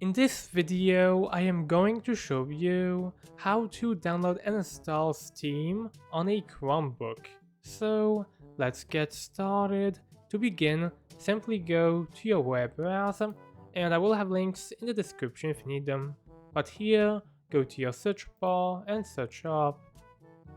In this video, I am going to show you how to download and install Steam on a Chromebook. So let's get started. To begin, simply go to your web browser, and I will have links in the description if you need them. But here, go to your search bar and search up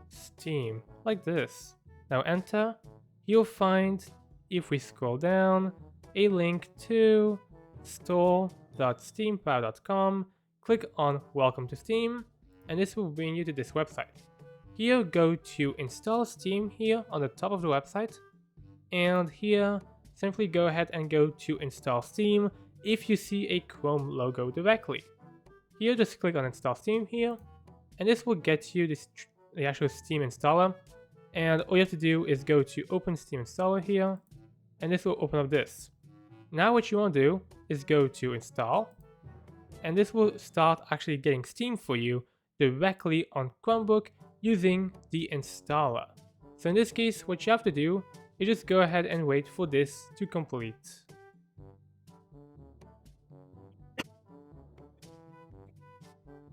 Steam, like this. Now enter. You'll find, if we scroll down, a link to store.steampower.com. Click on Welcome to Steam, and this will bring you to this website. Here, go to Install Steam here on the top of the website, and here, simply go ahead and go to Install Steam if you see a Chrome logo directly. Here, just click on Install Steam here, and this will get you the actual Steam installer. And all you have to do is go to Open Steam Installer here, and this will open up this. Now what you want to do is go to Install, and this will start actually getting Steam for you directly on Chromebook using the installer. So in this case, what you have to do is just go ahead and wait for this to complete.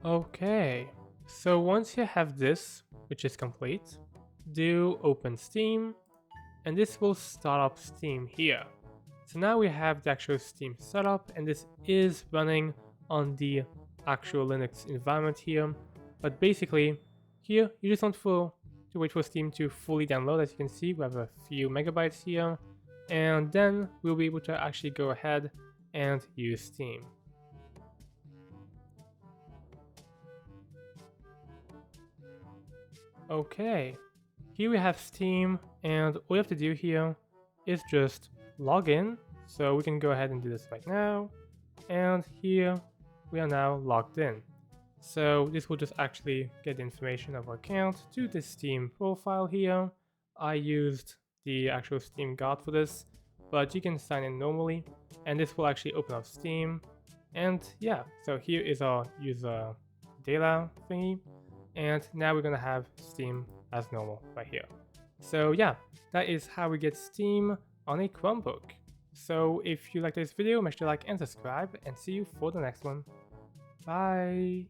Okay, so once you have this, which is complete, do Open Steam, and this will start up Steam here. So now we have the actual Steam setup, and this is running on the actual Linux environment here. But basically, here you just want to wait for Steam to fully download. As you can see, we have a few megabytes here, and then we'll be able to actually go ahead and use Steam. Okay, here we have Steam, and all you have to do here is just log in. So we can go ahead and do this right now, and here we are now logged in. So this will just actually get the information of our account to the Steam profile here. I used the actual Steam guard for this, but you can sign in normally, and this will actually open up Steam. And yeah, so here is our user data thingy, and now we're gonna have Steam as normal right here. So yeah, that is how we get Steam on a Chromebook. So if you liked this video, make sure to like and subscribe, and see you for the next one. Bye!